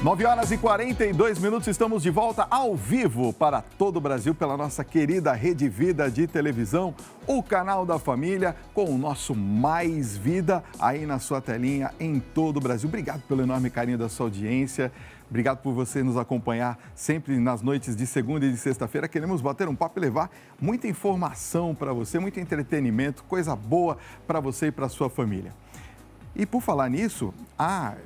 9h42, estamos de volta ao vivo para todo o Brasil pela nossa querida Rede Vida de televisão, o canal da família, com o nosso Mais Vida aí na sua telinha em todo o Brasil. Obrigado pelo enorme carinho da sua audiência. Obrigado por você nos acompanhar sempre nas noites de segunda e de sexta-feira. Queremos bater um papo e levar muita informação para você, muito entretenimento, coisa boa para você e para a sua família. E por falar nisso,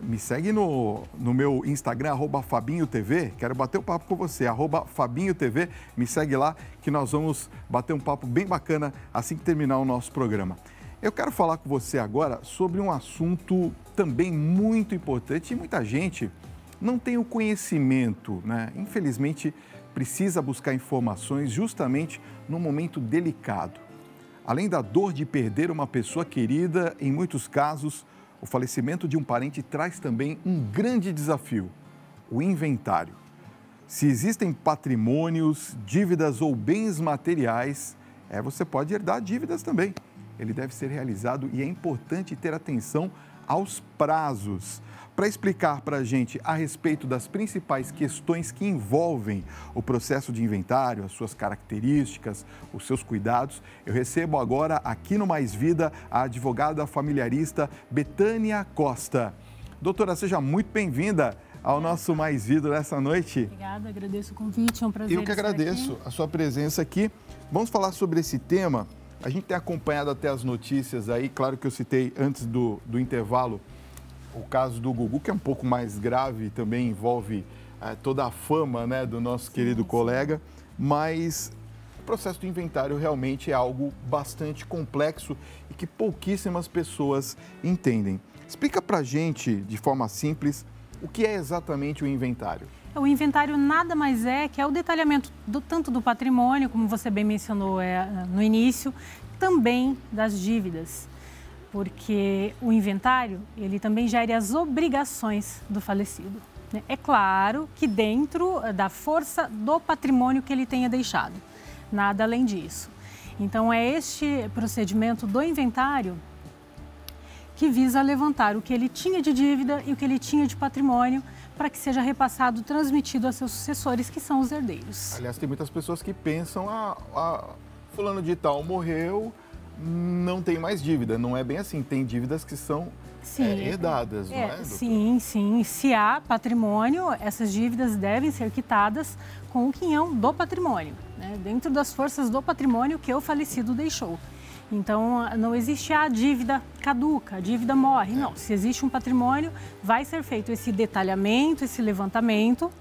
me segue no meu Instagram, @FabinhoTV. Quero bater um papo com você, @FabinhoTV. Me segue lá que nós vamos bater um papo bem bacana assim que terminar o nosso programa. Eu quero falar com você agora sobre um assunto também muito importante e muita gente não tem o conhecimento, né? Infelizmente, precisa buscar informações justamente num momento delicado. Além da dor de perder uma pessoa querida, em muitos casos, o falecimento de um parente traz também um grande desafio, o inventário. Se existem patrimônios, dívidas ou bens materiais, você pode herdar dívidas também. Ele deve ser realizado e é importante ter atenção aos prazos. Para explicar para a gente a respeito das principais questões que envolvem o processo de inventário, as suas características, os seus cuidados, eu recebo agora aqui no Mais Vida a advogada familiarista Betânia Costa. Doutora, seja muito bem-vinda ao nosso Mais Vida nessa noite. Obrigada, agradeço o convite, é um prazer. Eu que agradeço a sua presença aqui. Vamos falar sobre esse tema. A gente tem acompanhado até as notícias aí, claro que eu citei antes do intervalo o caso do Gugu, que é um pouco mais grave, também envolve toda a fama, né, do nosso querido colega, mas o processo do inventário realmente é algo bastante complexo e que pouquíssimas pessoas entendem. Explica pra gente, de forma simples, o que é exatamente o inventário. O inventário nada mais é que o detalhamento tanto do patrimônio, como você bem mencionou no início, também das dívidas. Porque o inventário, ele também gera as obrigações do falecido. É claro que dentro da força do patrimônio que ele tenha deixado, nada além disso. Então, é este procedimento do inventário que visa levantar o que ele tinha de dívida e o que ele tinha de patrimônio para que seja repassado, transmitido a seus sucessores, que são os herdeiros. Aliás, tem muitas pessoas que pensam, fulano de tal morreu, não tem mais dívida. Não é bem assim, tem dívidas que são herdadas, não é, doutor? Sim, sim. Se há patrimônio, essas dívidas devem ser quitadas com o quinhão do patrimônio, né? Dentro das forças do patrimônio que o falecido deixou. Então, não existe a dívida caduca, a dívida morre. Não, se existe um patrimônio, vai ser feito esse detalhamento, esse levantamento,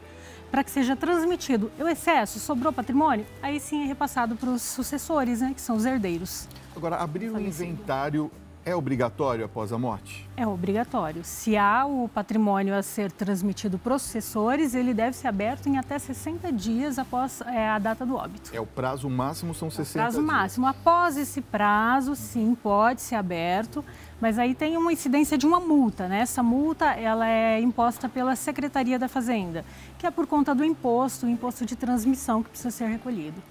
para que seja transmitido. O excesso, sobrou patrimônio, aí sim é repassado para os sucessores, né, que são os herdeiros. Agora, abrir o inventário é obrigatório após a morte? É obrigatório. Se há o patrimônio a ser transmitido para os sucessores, ele deve ser aberto em até 60 dias após a data do óbito. O prazo máximo são 60 dias? O prazo máximo. Após esse prazo, sim, pode ser aberto, mas aí tem uma incidência de uma multa, né? Essa multa, ela é imposta pela Secretaria da Fazenda, que é por conta do imposto, o imposto de transmissão que precisa ser recolhido.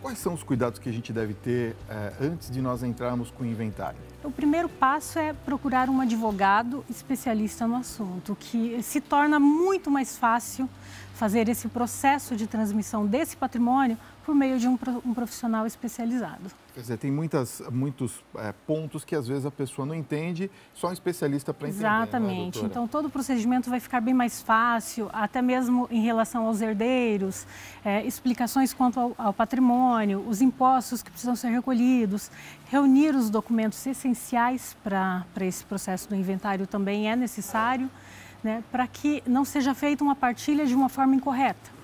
Quais são os cuidados que a gente deve ter antes de nós entrarmos com o inventário? O primeiro passo é procurar um advogado especialista no assunto, que se torna muito mais fácil fazer esse processo de transmissão desse patrimônio por meio de um profissional especializado. Quer dizer, tem muitos pontos que às vezes a pessoa não entende, só um especialista para entender. Exatamente. Então, todo o procedimento vai ficar bem mais fácil, até mesmo em relação aos herdeiros, explicações quanto ao patrimônio, os impostos que precisam ser recolhidos, reunir os documentos essenciais para esse processo do inventário também é necessário, né, para que não seja feita uma partilha de uma forma incorreta.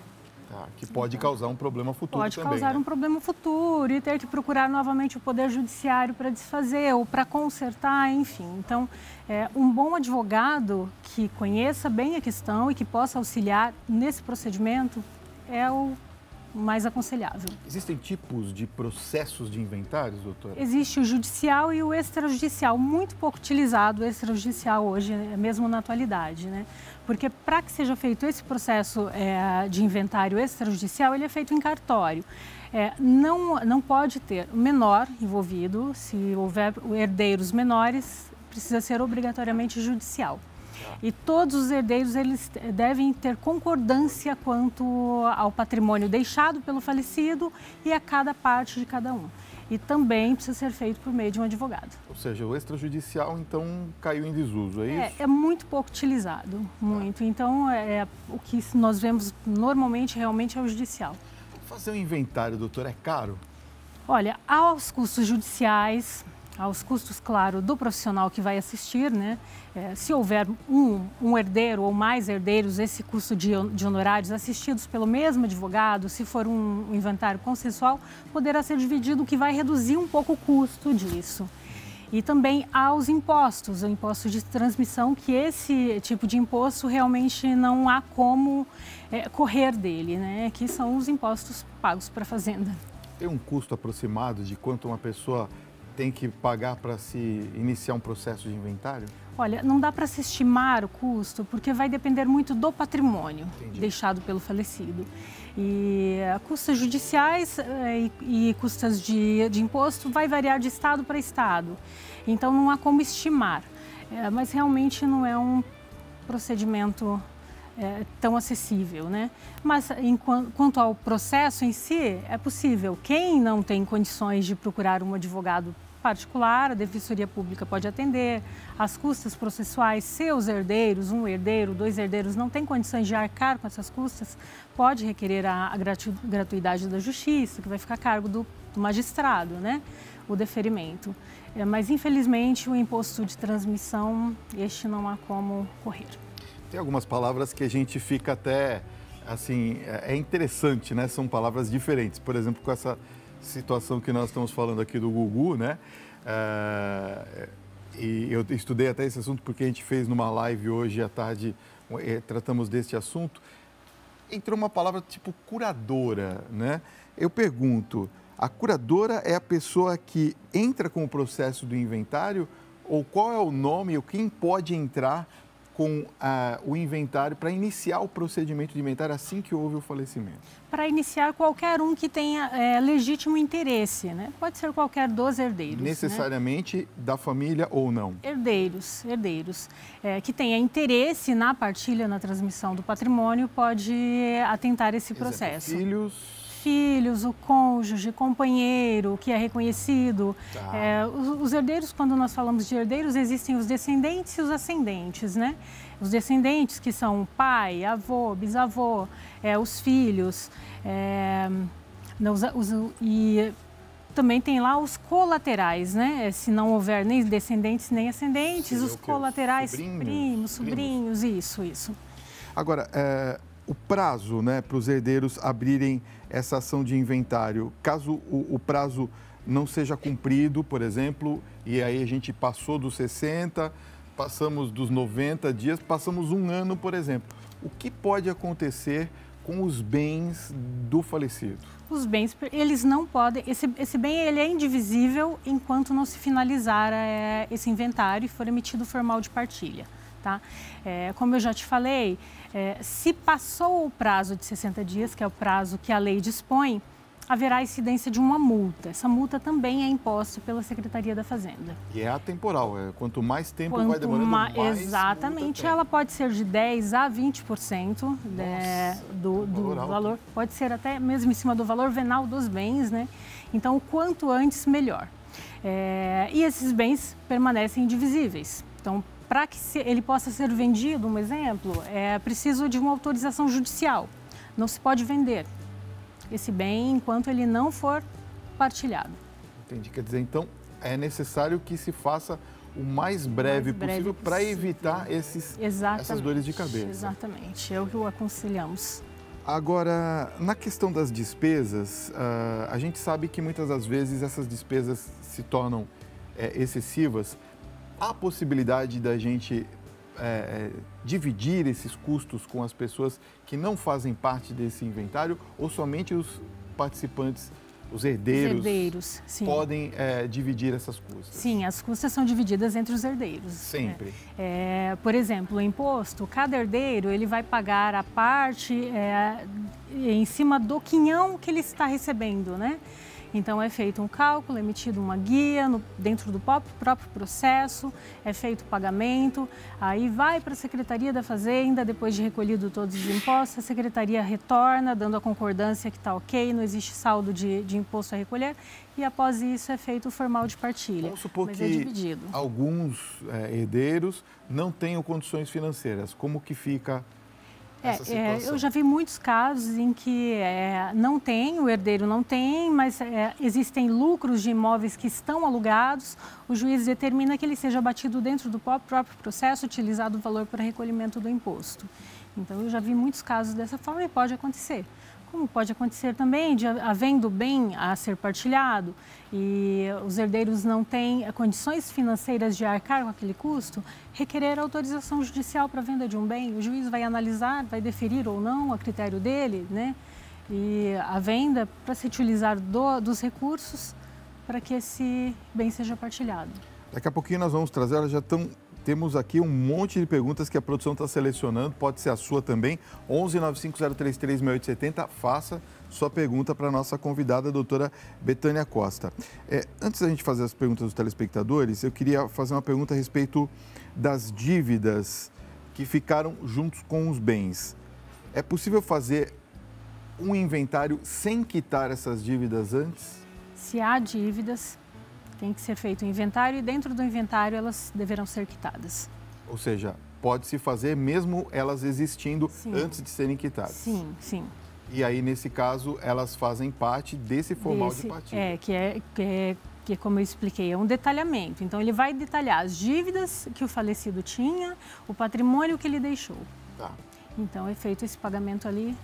Que pode causar um problema futuro também. Pode causar um problema futuro e ter que procurar novamente o Poder Judiciário para desfazer ou para consertar, enfim. Então, um bom advogado que conheça bem a questão e que possa auxiliar nesse procedimento é o mais aconselhável. Existem tipos de processos de inventários, doutora? Existe o judicial e o extrajudicial, muito pouco utilizado o extrajudicial hoje, mesmo na atualidade, né? Porque para que seja feito esse processo de inventário extrajudicial, ele é feito em cartório. Não pode ter menor envolvido, se houver herdeiros menores, precisa ser obrigatoriamente judicial. E todos os herdeiros eles devem ter concordância quanto ao patrimônio deixado pelo falecido e a cada parte de cada um. E também precisa ser feito por meio de um advogado. Ou seja, o extrajudicial, então, caiu em desuso, é isso? É muito pouco utilizado, muito. Então, o que nós vemos normalmente, realmente, é o judicial. Fazer um inventário, doutor, é caro? Olha, aos custos judiciais, aos custos, claro, do profissional que vai assistir, né? Se houver um herdeiro ou mais herdeiros, esse custo de honorários assistidos pelo mesmo advogado, se for um inventário consensual, poderá ser dividido, o que vai reduzir um pouco o custo disso. E também aos impostos, o imposto de transmissão, que esse tipo de imposto realmente não há como correr dele, né? Que são os impostos pagos para a fazenda. Tem um custo aproximado de quanto uma pessoa tem que pagar para se iniciar um processo de inventário? Olha, não dá para se estimar o custo, porque vai depender muito do patrimônio deixado pelo falecido. E custas judiciais e custas de imposto vai variar de estado para estado. Então, não há como estimar. Mas realmente não é um procedimento tão acessível, né? Mas quanto ao processo em si, é possível. Quem não tem condições de procurar um advogado particular, a Defensoria Pública pode atender. As custas processuais, se os herdeiros, um herdeiro, dois herdeiros, não têm condições de arcar com essas custas, pode requerer a gratuidade da justiça, que vai ficar a cargo do magistrado, né? O deferimento. Mas, infelizmente, o imposto de transmissão, este não há como correr. Tem algumas palavras que a gente fica até, assim, é interessante, né? São palavras diferentes. Por exemplo, com essa situação que nós estamos falando aqui do Gugu, né? E eu estudei até esse assunto porque a gente fez numa live hoje à tarde, tratamos deste assunto. Entrou uma palavra tipo curadora, né? Eu pergunto, a curadora é a pessoa que entra com o processo do inventário ou qual é o nome ou quem pode entrar com o inventário para iniciar o procedimento de inventário assim que houve o falecimento? Para iniciar, qualquer um que tenha legítimo interesse, né? Pode ser qualquer dos herdeiros. Necessariamente, né? Da família ou não? Herdeiros. Que tenha interesse na partilha, na transmissão do patrimônio, pode atentar esse processo. Filhos, o cônjuge, companheiro, que é reconhecido. Tá. Os herdeiros, quando nós falamos de herdeiros, existem os descendentes e os ascendentes, né? Os descendentes, que são pai, avô, bisavô, os filhos, e também tem lá os colaterais, né? Se não houver nem descendentes nem ascendentes, os colaterais, primos, sobrinhos, isso. Agora, o prazo, né, para os herdeiros abrirem essa ação de inventário, caso o prazo não seja cumprido, por exemplo, e aí a gente passou dos 60, passamos dos 90 dias, passamos um ano, por exemplo, o que pode acontecer com os bens do falecido? Os bens, eles não podem, esse bem ele é indivisível enquanto não se finalizar esse inventário e for emitido o formal de partilha. Tá? Como eu já te falei, se passou o prazo de 60 dias, que é o prazo que a lei dispõe, haverá incidência de uma multa. Essa multa também é imposta pela Secretaria da Fazenda. E é atemporal, quanto mais tempo vai demorando, mais exatamente, ela pode ser de 10% a 20% do valor, pode ser até mesmo em cima do valor venal dos bens, né? Então, o quanto antes, melhor. E esses bens permanecem indivisíveis. Então, para que ele possa ser vendido, um exemplo, é preciso de uma autorização judicial. Não se pode vender esse bem enquanto ele não for partilhado. Entendi. Quer dizer, então, é necessário que se faça o mais breve possível para evitar essas dores de cabeça. Exatamente. É o que aconselhamos. Agora, na questão das despesas, a gente sabe que muitas das vezes essas despesas se tornam excessivas. Há a possibilidade da gente dividir esses custos com as pessoas que não fazem parte desse inventário ou somente os participantes, os herdeiros sim. Podem dividir essas custas? Sim, as custas são divididas entre os herdeiros. Sempre? Por exemplo, o imposto, cada herdeiro ele vai pagar a parte em cima do quinhão que ele está recebendo, né? Então é feito um cálculo, é emitido uma guia dentro do próprio processo, é feito o pagamento, aí vai para a Secretaria da Fazenda, depois de recolhido todos os impostos, a Secretaria retorna, dando a concordância que está ok, não existe saldo de imposto a recolher, e após isso é feito o formal de partilha. Vamos supor mas que é dividido. Alguns herdeiros não tenham condições financeiras. Como que fica essa situação? Eu já vi muitos casos em que não tem, o herdeiro não tem, mas existem lucros de imóveis que estão alugados, o juiz determina que ele seja abatido dentro do próprio processo, utilizado o valor para recolhimento do imposto. Então, eu já vi muitos casos dessa forma e pode acontecer. Como pode acontecer também de havendo bem a ser partilhado e os herdeiros não têm condições financeiras de arcar com aquele custo, requerer autorização judicial para a venda de um bem. O juiz vai analisar, vai deferir ou não a critério dele, né? E a venda para se utilizar dos recursos para que esse bem seja partilhado. Daqui a pouquinho nós vamos trazer, temos aqui um monte de perguntas que a produção está selecionando, pode ser a sua também. 11 95033 6870, faça sua pergunta para a nossa convidada, a doutora Betânia Costa. Antes da gente fazer as perguntas dos telespectadores, eu queria fazer uma pergunta a respeito das dívidas que ficaram juntos com os bens. É possível fazer um inventário sem quitar essas dívidas antes? Se há dívidas, tem que ser feito um inventário e dentro do inventário elas deverão ser quitadas. Ou seja, pode-se fazer mesmo elas existindo Sim. antes de serem quitadas? Sim, sim. E aí, nesse caso, elas fazem parte desse formal de partilha? Que como eu expliquei, é um detalhamento. Então, ele vai detalhar as dívidas que o falecido tinha, o patrimônio que ele deixou. Tá. Então, é feito esse pagamento ali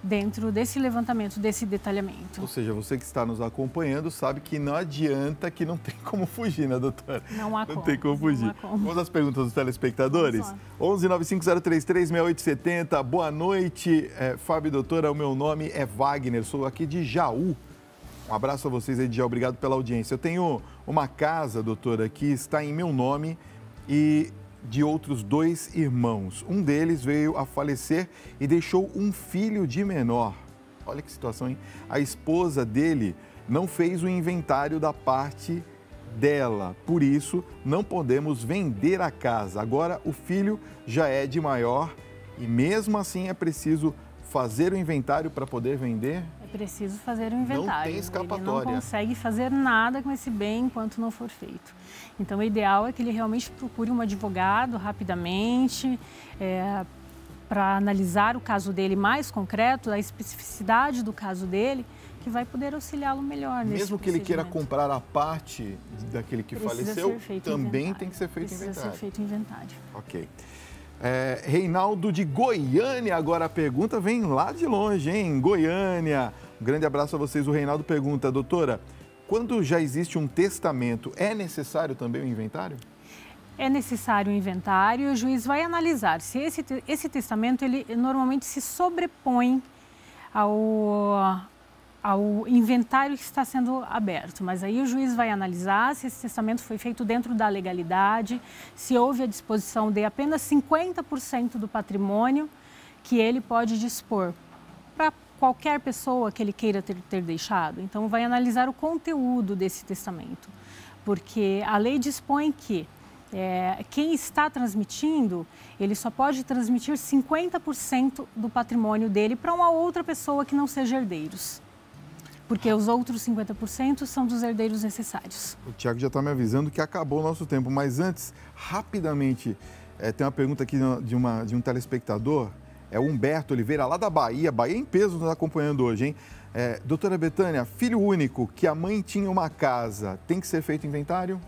dentro desse levantamento, desse detalhamento. Ou seja, você que está nos acompanhando sabe que não adianta, que não tem como fugir, né, doutora? Não há como. Não tem como fugir. Não há como. Vamos às perguntas dos telespectadores? 11 95033 6870. Boa noite, Fábio e doutora. O meu nome é Wagner, sou aqui de Jaú. Um abraço a vocês aí de Jaú, obrigado pela audiência. Eu tenho uma casa, doutora, que está em meu nome e de outros 2 irmãos. Um deles veio a falecer e deixou um filho de menor. Olha que situação, hein? A esposa dele não fez o inventário da parte dela, por isso não podemos vender a casa. Agora o filho já é de maior e mesmo assim é preciso fazer o inventário para poder vender? É preciso fazer o inventário. Não tem escapatória. Ele não consegue fazer nada com esse bem enquanto não for feito. Então, o ideal é que ele realmente procure um advogado rapidamente para analisar o caso dele mais concreto, a especificidade do caso dele, que vai poder auxiliá-lo melhor nesse Mesmo que ele queira comprar a parte daquele que faleceu, também tem que ser feito inventário. Precisa ser feito inventário. Ok. Reinaldo de Goiânia, agora a pergunta vem lá de longe, hein? Goiânia. Um grande abraço a vocês. O Reinaldo pergunta, doutora, quando já existe um testamento, é necessário também o inventário? É necessário o inventário e o juiz vai analisar se esse testamento ele normalmente se sobrepõe ao inventário que está sendo aberto. Mas aí o juiz vai analisar se esse testamento foi feito dentro da legalidade, se houve a disposição de apenas 50% do patrimônio que ele pode dispor para qualquer pessoa que ele queira ter deixado. Então, vai analisar o conteúdo desse testamento, porque a lei dispõe que quem está transmitindo, ele só pode transmitir 50% do patrimônio dele para uma outra pessoa que não seja herdeiros. Porque os outros 50% são dos herdeiros necessários. O Tiago já está me avisando que acabou o nosso tempo, mas antes, rapidamente, tem uma pergunta aqui de um telespectador, é o Humberto Oliveira, lá da Bahia em peso nos acompanhando hoje, hein? Doutora Betânia, filho único, que a mãe tinha uma casa, tem que ser feito inventário?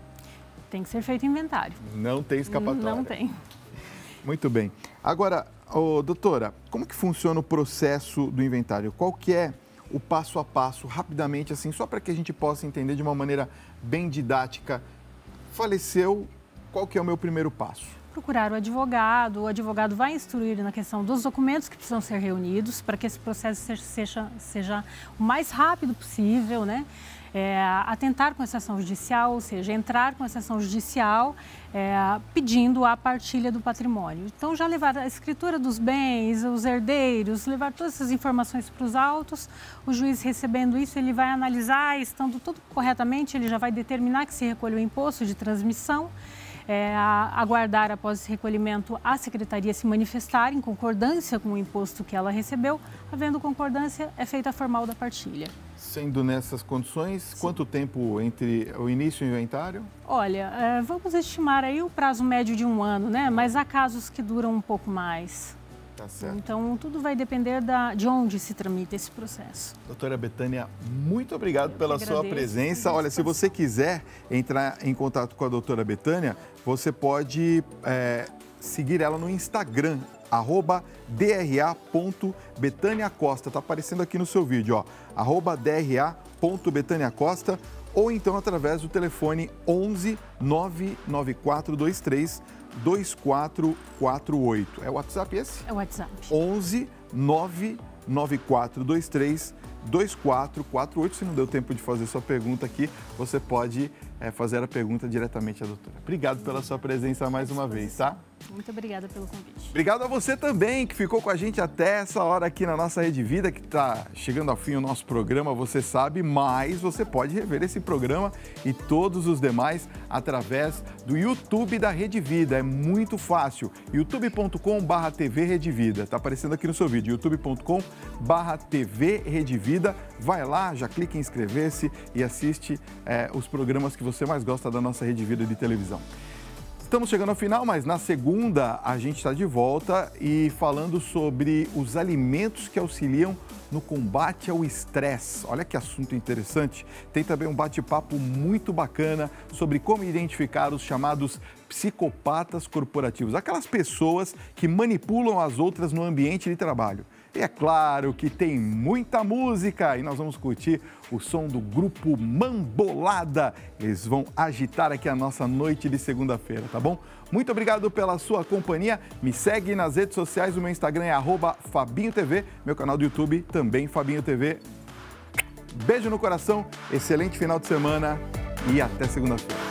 Tem que ser feito inventário. Não tem escapatória? Não tem. Muito bem. Agora, doutora, como que funciona o processo do inventário? Qual que é o passo a passo, rapidamente, assim, só para que a gente possa entender de uma maneira bem didática? Faleceu, qual que é o meu primeiro passo? Procurar o advogado vai instruir na questão dos documentos que precisam ser reunidos para que esse processo seja o mais rápido possível, né? atentar com essa ação judicial, ou seja, entrar com essa ação judicial pedindo a partilha do patrimônio. Então, já levar a escritura dos bens, os herdeiros, levar todas essas informações para os autos, o juiz recebendo isso, ele vai analisar, estando tudo corretamente, ele já vai determinar que se recolhe o imposto de transmissão, aguardar após esse recolhimento a secretaria se manifestar em concordância com o imposto que ela recebeu. Havendo concordância, é feita a formal da partilha. Sendo nessas condições, sim, quanto tempo entre o início e o inventário? Olha, vamos estimar aí o prazo médio de 1 ano, né? Mas há casos que duram um pouco mais. Tá certo. Então, tudo vai depender de onde se tramita esse processo. Doutora Betânia, muito obrigado pela sua presença. Olha, se você quiser entrar em contato com a doutora Betânia, você pode seguir ela no Instagram, @dra.betaniacosta. Está aparecendo aqui no seu vídeo, ó, @dra.betaniacosta, ou então através do telefone 11 99423 2448. É o WhatsApp esse? É o WhatsApp. 11 99423 2448. Se não deu tempo de fazer sua pergunta aqui, você pode fazer a pergunta diretamente à doutora. Obrigado pela sua presença mais uma vez, tá? Muito obrigada pelo convite. Obrigado a você também, que ficou com a gente até essa hora aqui na nossa Rede Vida, que está chegando ao fim o nosso programa, você sabe, mas você pode rever esse programa e todos os demais através do YouTube da Rede Vida. É muito fácil, youtube.com/TV Rede Vida. Está aparecendo aqui no seu vídeo, youtube.com/TV Rede Vida. Vai lá, já clica em inscrever-se e assiste os programas que você mais gosta da nossa Rede Vida de televisão. Estamos chegando ao final, mas na segunda a gente está de volta e falando sobre os alimentos que auxiliam no combate ao estresse. Olha que assunto interessante. Tem também um bate-papo muito bacana sobre como identificar os chamados psicopatas corporativos, aquelas pessoas que manipulam as outras no ambiente de trabalho. E é claro que tem muita música e nós vamos curtir o som do grupo Mambolada. Eles vão agitar aqui a nossa noite de segunda-feira, tá bom? Muito obrigado pela sua companhia. Me segue nas redes sociais, o meu Instagram é @FabinhoTV, meu canal do YouTube também FabinhoTV. Beijo no coração, excelente final de semana e até segunda-feira.